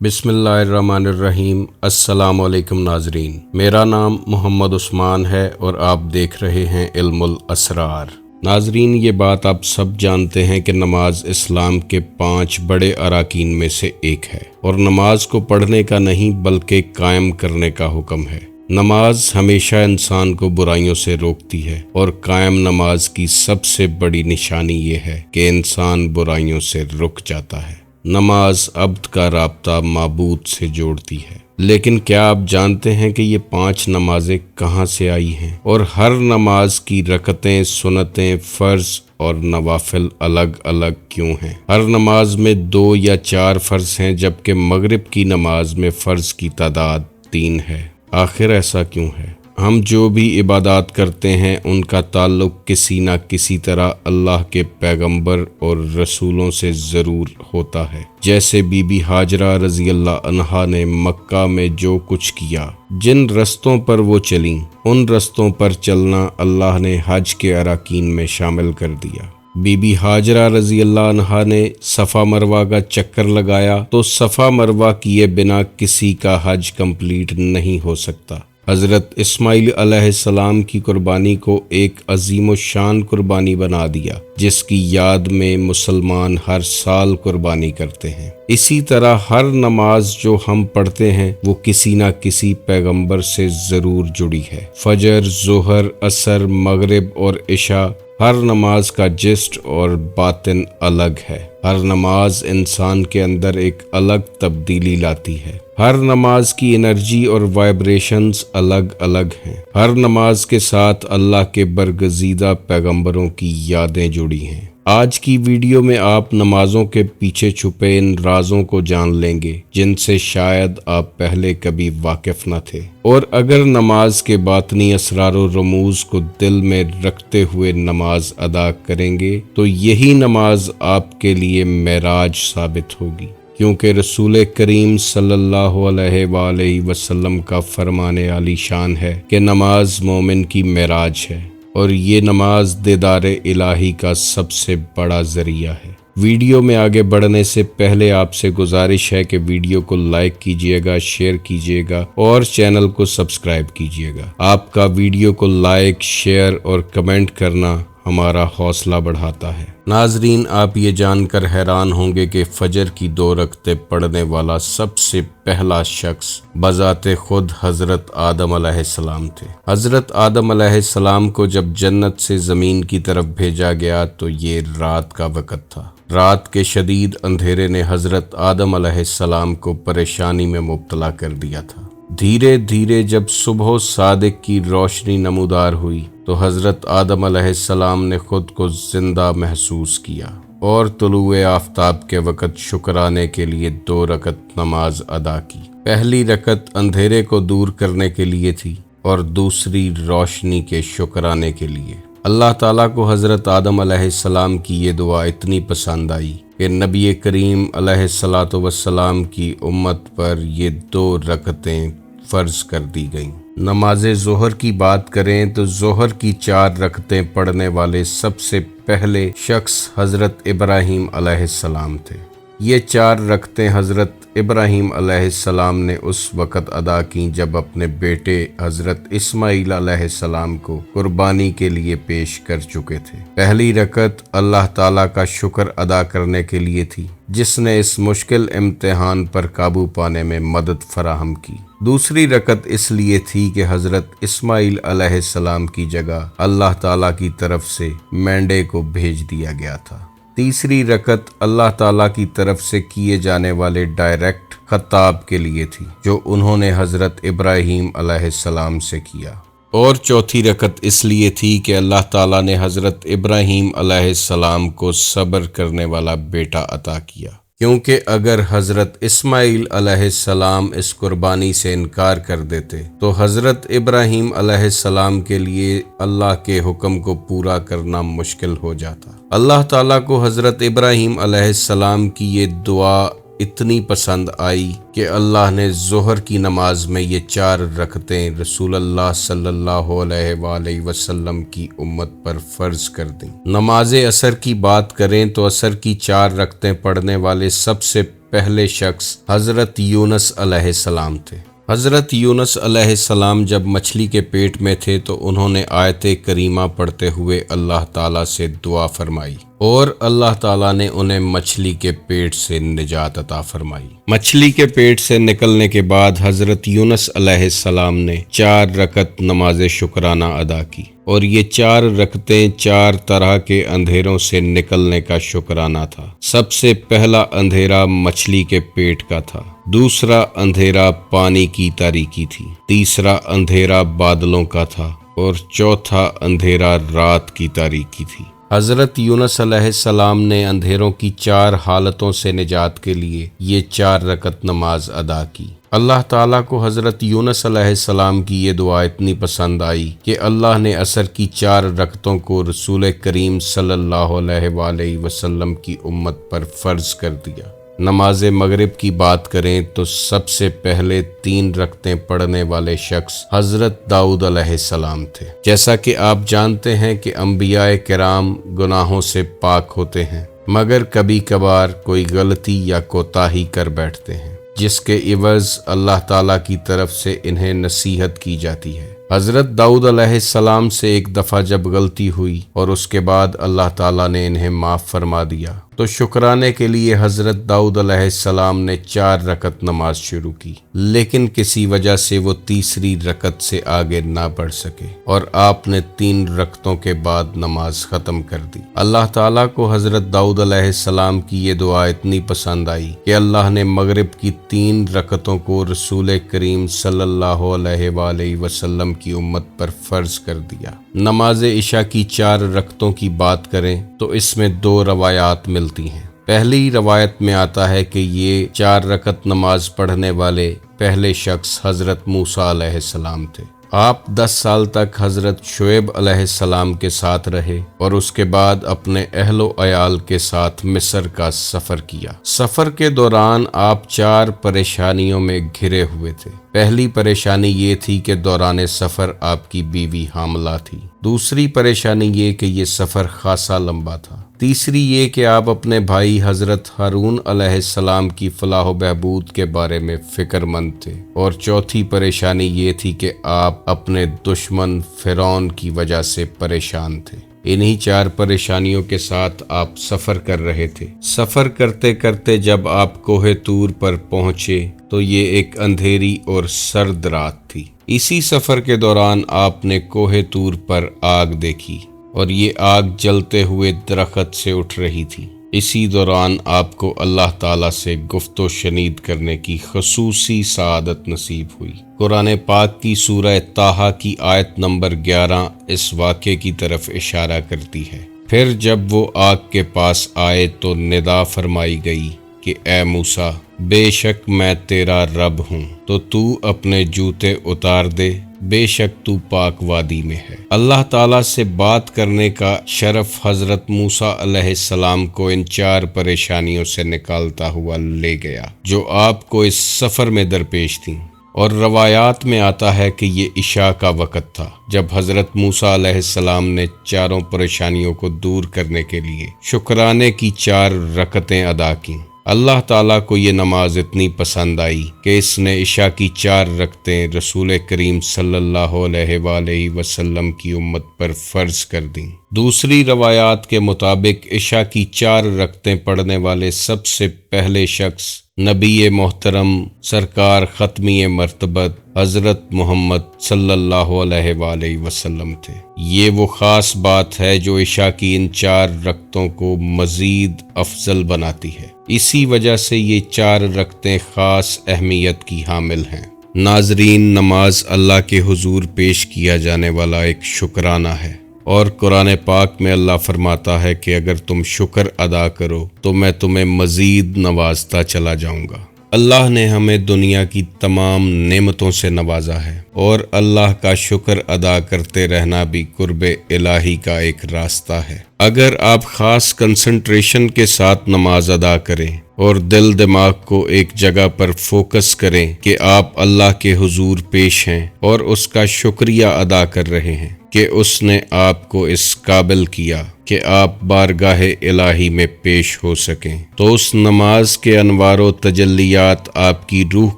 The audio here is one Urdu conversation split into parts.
بسم اللہ الرحمن الرحیم۔ السلام علیکم ناظرین، میرا نام محمد عثمان ہے اور آپ دیکھ رہے ہیں علم الاسرار۔ ناظرین، یہ بات آپ سب جانتے ہیں کہ نماز اسلام کے 5 بڑے اراکین میں سے ایک ہے اور نماز کو پڑھنے کا نہیں بلکہ قائم کرنے کا حکم ہے۔ نماز ہمیشہ انسان کو برائیوں سے روکتی ہے اور قائم نماز کی سب سے بڑی نشانی یہ ہے کہ انسان برائیوں سے رک جاتا ہے۔ نماز عبد کا رابطہ معبود سے جوڑتی ہے، لیکن کیا آپ جانتے ہیں کہ یہ 5 نمازیں کہاں سے آئی ہیں اور ہر نماز کی رکعتیں، سنتیں، فرض اور نوافل الگ الگ کیوں ہیں؟ ہر نماز میں 2 یا 4 فرض ہیں جبکہ مغرب کی نماز میں فرض کی تعداد 3 ہے۔ آخر ایسا کیوں ہے؟ ہم جو بھی عبادات کرتے ہیں ان کا تعلق کسی نہ کسی طرح اللہ کے پیغمبر اور رسولوں سے ضرور ہوتا ہے۔ جیسے بی بی ہاجرہ رضی اللہ عنہا نے مکہ میں جو کچھ کیا، جن رستوں پر وہ چلیں، ان رستوں پر چلنا اللہ نے حج کے اراکین میں شامل کر دیا۔ بی بی ہاجرہ رضی اللہ عنہا نے صفا مروہ کا چکر لگایا تو صفا مروہ کیے بنا کسی کا حج کمپلیٹ نہیں ہو سکتا۔ حضرت اسماعیل علیہ السلام کی قربانی کو ایک عظیم الشان قربانی بنا دیا، جس کی یاد میں مسلمان ہر سال قربانی کرتے ہیں۔ اسی طرح ہر نماز جو ہم پڑھتے ہیں وہ کسی نہ کسی پیغمبر سے ضرور جڑی ہے۔ فجر، ظہر، عصر، مغرب اور عشاء، ہر نماز کا جسٹ اور باطن الگ ہے۔ ہر نماز انسان کے اندر ایک الگ تبدیلی لاتی ہے۔ ہر نماز کی انرجی اور وائبریشنز الگ الگ ہیں۔ ہر نماز کے ساتھ اللہ کے برگزیدہ پیغمبروں کی یادیں جڑی ہیں۔ آج کی ویڈیو میں آپ نمازوں کے پیچھے چھپے ان رازوں کو جان لیں گے جن سے شاید آپ پہلے کبھی واقف نہ تھے، اور اگر نماز کے باطنی اسرار و رموز کو دل میں رکھتے ہوئے نماز ادا کریں گے تو یہی نماز آپ کے لیے معراج ثابت ہوگی، کیونکہ رسول کریم صلی اللہ علیہ وآلہ وسلم کا فرمان عالی شان ہے کہ نماز مومن کی معراج ہے، اور یہ نماز دیدار الہی کا سب سے بڑا ذریعہ ہے۔ ویڈیو میں آگے بڑھنے سے پہلے آپ سے گزارش ہے کہ ویڈیو کو لائک کیجیے گا، شیئر کیجیے گا اور چینل کو سبسکرائب کیجیے گا۔ آپ کا ویڈیو کو لائک، شیئر اور کمنٹ کرنا ہمارا حوصلہ بڑھاتا ہے۔ ناظرین، آپ یہ جان کر حیران ہوں گے کہ فجر کی 2 رکعتیں پڑھنے والا سب سے پہلا شخص بذات خود حضرت آدم علیہ السلام تھے۔ حضرت آدم علیہ السلام کو جب جنت سے زمین کی طرف بھیجا گیا تو یہ رات کا وقت تھا۔ رات کے شدید اندھیرے نے حضرت آدم علیہ السلام کو پریشانی میں مبتلا کر دیا تھا۔ دھیرے دھیرے جب صبح صادق کی روشنی نمودار ہوئی تو حضرت آدم علیہ السلام نے خود کو زندہ محسوس کیا اور طلوع آفتاب کے وقت شکرانے کے لیے 2 رکعت نماز ادا کی۔ پہلی رکعت اندھیرے کو دور کرنے کے لیے تھی اور دوسری روشنی کے شکرانے کے لیے۔ اللہ تعالیٰ کو حضرت آدم علیہ السلام کی یہ دعا اتنی پسند آئی کہ نبی کریم علیہ السلام کی امت پر یہ 2 رکعتیں فرض کر دی گئیں۔ نماز ظہر کی بات کریں تو ظہر کی 4 رکعتیں پڑھنے والے سب سے پہلے شخص حضرت ابراہیم علیہ السلام تھے۔ یہ 4 رکعتیں حضرت ابراہیم علیہ السلام نے اس وقت ادا کیں جب اپنے بیٹے حضرت اسماعیل علیہ السلام کو قربانی کے لیے پیش کر چکے تھے۔ پہلی رکعت اللہ تعالیٰ کا شکر ادا کرنے کے لیے تھی، جس نے اس مشکل امتحان پر قابو پانے میں مدد فراہم کی۔ دوسری رکعت اس لیے تھی کہ حضرت اسماعیل علیہ السلام کی جگہ اللہ تعالیٰ کی طرف سے مینڈے کو بھیج دیا گیا تھا۔ تیسری رکعت اللہ تعالیٰ کی طرف سے کیے جانے والے ڈائریکٹ خطاب کے لیے تھی جو انہوں نے حضرت ابراہیم علیہ السلام سے کیا۔ اور چوتھی رکعت اس لیے تھی کہ اللہ تعالیٰ نے حضرت ابراہیم علیہ السلام کو صبر کرنے والا بیٹا عطا کیا، کیونکہ اگر حضرت اسماعیل علیہ السلام اس قربانی سے انکار کر دیتے تو حضرت ابراہیم علیہ السلام کے لیے اللہ کے حکم کو پورا کرنا مشکل ہو جاتا۔ اللہ تعالیٰ کو حضرت ابراہیم علیہ السلام کی یہ دعا اتنی پسند آئی کہ اللہ نے ظہر کی نماز میں یہ 4 رکعتیں رسول اللہ صلی اللہ علیہ وآلہ وسلم کی امت پر فرض کر دیں۔ نماز عصر کی بات کریں تو عصر کی 4 رکعتیں پڑھنے والے سب سے پہلے شخص حضرت یونس علیہ السلام تھے۔ حضرت یونس علیہ السلام جب مچھلی کے پیٹ میں تھے تو انہوں نے آیت کریمہ پڑھتے ہوئے اللہ تعالیٰ سے دعا فرمائی اور اللہ تعالیٰ نے انہیں مچھلی کے پیٹ سے نجات عطا فرمائی۔ مچھلی کے پیٹ سے نکلنے کے بعد حضرت یونس علیہ السلام نے 4 رکعت نماز شکرانہ ادا کی، اور یہ 4 رکعتیں 4 طرح کے اندھیروں سے نکلنے کا شکرانہ تھا۔ سب سے پہلا اندھیرا مچھلی کے پیٹ کا تھا، دوسرا اندھیرا پانی کی تاریکی تھی، تیسرا اندھیرا بادلوں کا تھا، اور چوتھا اندھیرا رات کی تاریکی تھی۔ حضرت یونس علیہ السلام نے اندھیروں کی 4 حالتوں سے نجات کے لیے یہ 4 رکعت نماز ادا کی۔ اللہ تعالیٰ کو حضرت یونس علیہ السلام کی یہ دعا اتنی پسند آئی کہ اللہ نے عصر کی 4 رکعتوں کو رسول کریم صلی اللہ علیہ وآلہ وسلم کی امت پر فرض کر دیا۔ نماز مغرب کی بات کریں تو سب سے پہلے 3 رکعتیں پڑھنے والے شخص حضرت داؤد علیہ السلام تھے۔ جیسا کہ آپ جانتے ہیں کہ انبیاء کرام گناہوں سے پاک ہوتے ہیں، مگر کبھی کبھار کوئی غلطی یا کوتاہی کر بیٹھتے ہیں، جس کے عوض اللہ تعالیٰ کی طرف سے انہیں نصیحت کی جاتی ہے۔ حضرت داؤد علیہ السلام سے ایک دفعہ جب غلطی ہوئی اور اس کے بعد اللہ تعالیٰ نے انہیں معاف فرما دیا تو شکرانے کے لیے حضرت داؤد علیہ السلام نے 4 رکعت نماز شروع کی، لیکن کسی وجہ سے وہ تیسری رکعت سے آگے نہ بڑھ سکے اور آپ نے 3 رکعتوں کے بعد نماز ختم کر دی۔ اللہ تعالیٰ کو حضرت داؤد علیہ السلام کی یہ دعا اتنی پسند آئی کہ اللہ نے مغرب کی 3 رکعتوں کو رسول کریم صلی اللہ علیہ وآلہ وسلم کی امت پر فرض کر دیا۔ نماز عشاء کی 4 رکعتوں کی بات کریں تو اس میں 2 روایات ملتی ہیں۔ پہلی روایت میں آتا ہے کہ یہ 4 رکعت نماز پڑھنے والے پہلے شخص حضرت موسیٰ علیہ السلام تھے۔ آپ 10 سال تک حضرت شعیب علیہ السلام کے ساتھ رہے اور اس کے بعد اپنے اہل و عیال کے ساتھ مصر کا سفر کیا۔ سفر کے دوران آپ 4 پریشانیوں میں گھرے ہوئے تھے۔ پہلی پریشانی یہ تھی کہ دوران سفر آپ کی بیوی حاملہ تھی۔ دوسری پریشانی یہ کہ یہ سفر خاصا لمبا تھا۔ تیسری یہ کہ آپ اپنے بھائی حضرت ہارون علیہ السلام کی فلاح و بہبود کے بارے میں فکر مند تھے، اور چوتھی پریشانی یہ تھی کہ آپ اپنے دشمن فرعون کی وجہ سے پریشان تھے۔ انہی 4 پریشانیوں کے ساتھ آپ سفر کر رہے تھے۔ سفر کرتے کرتے جب آپ کوہ طور پر پہنچے تو یہ ایک اندھیری اور سرد رات تھی۔ اسی سفر کے دوران آپ نے کوہ طور پر آگ دیکھی اور یہ آگ جلتے ہوئے درخت سے اٹھ رہی تھی۔ اسی دوران آپ کو اللہ تعالیٰ سے گفت و شنید کرنے کی خصوصی سعادت نصیب ہوئی۔ قرآن پاک کی سورہ طٰہٰ کی آیت نمبر 11 اس واقعے کی طرف اشارہ کرتی ہے۔ پھر جب وہ آگ کے پاس آئے تو ندا فرمائی گئی کہ اے موسیٰ، بے شک میں تیرا رب ہوں، تو اپنے جوتے اتار دے، بے شک تو پاک وادی میں ہے۔ اللہ تعالیٰ سے بات کرنے کا شرف حضرت موسیٰ علیہ السلام کو ان 4 پریشانیوں سے نکالتا ہوا لے گیا جو آپ کو اس سفر میں درپیش تھیں۔ اور روایات میں آتا ہے کہ یہ عشاء کا وقت تھا جب حضرت موسیٰ علیہ السلام نے 4 پریشانیوں کو دور کرنے کے لیے شکرانے کی 4 رکعتیں ادا کیں۔ اللہ تعالیٰ کو یہ نماز اتنی پسند آئی کہ اس نے عشاء کی 4 رکعتیں رسول کریم صلی اللہ علیہ وآلہ وسلم کی امت پر فرض کر دیں۔ دوسری روایات کے مطابق عشاء کی 4 رکعتیں پڑھنے والے سب سے پہلے شخص نبی محترم سرکار ختمی مرتبت حضرت محمد صلی اللہ علیہ وآلہ وسلم تھے۔ یہ وہ خاص بات ہے جو عشاء کی ان 4 رکعتوں کو مزید افضل بناتی ہے۔ اسی وجہ سے یہ 4 رکعتیں خاص اہمیت کی حامل ہیں۔ ناظرین، نماز اللہ کے حضور پیش کیا جانے والا ایک شکرانہ ہے، اور قرآن پاک میں اللہ فرماتا ہے کہ اگر تم شکر ادا کرو تو میں تمہیں مزید نوازتا چلا جاؤں گا۔ اللہ نے ہمیں دنیا کی تمام نعمتوں سے نوازا ہے اور اللہ کا شکر ادا کرتے رہنا بھی قرب الہی کا ایک راستہ ہے۔ اگر آپ خاص کنسنٹریشن کے ساتھ نماز ادا کریں اور دل دماغ کو ایک جگہ پر فوکس کریں کہ آپ اللہ کے حضور پیش ہیں اور اس کا شکریہ ادا کر رہے ہیں کہ اس نے آپ کو اس قابل کیا کہ آپ بارگاہ الہی میں پیش ہو سکیں، تو اس نماز کے انوار و تجلیات آپ کی روح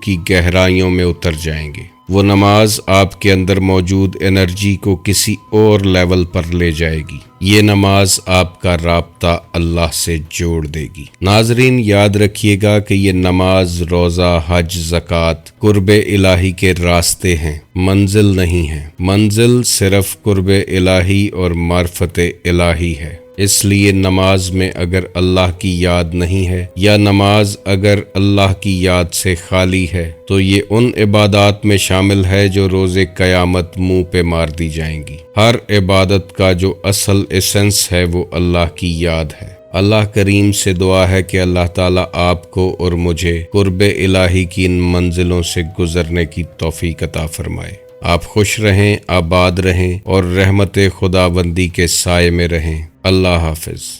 کی گہرائیوں میں اتر جائیں گے۔ وہ نماز آپ کے اندر موجود انرجی کو کسی اور لیول پر لے جائے گی۔ یہ نماز آپ کا رابطہ اللہ سے جوڑ دے گی۔ ناظرین، یاد رکھیے گا کہ یہ نماز، روزہ، حج، زکوٰۃ قرب الہی کے راستے ہیں، منزل نہیں ہیں۔ منزل صرف قرب الہی اور معرفت الہی ہے۔ اس لیے نماز میں اگر اللہ کی یاد نہیں ہے یا نماز اگر اللہ کی یاد سے خالی ہے تو یہ ان عبادات میں شامل ہے جو روز قیامت منہ پہ مار دی جائیں گی۔ ہر عبادت کا جو اصل ایسنس ہے وہ اللہ کی یاد ہے۔ اللہ کریم سے دعا ہے کہ اللہ تعالیٰ آپ کو اور مجھے قرب الہی کی ان منزلوں سے گزرنے کی توفیق عطا فرمائے۔ آپ خوش رہیں، آباد رہیں اور رحمت خداوندی کے سائے میں رہیں۔ اللہ حافظ۔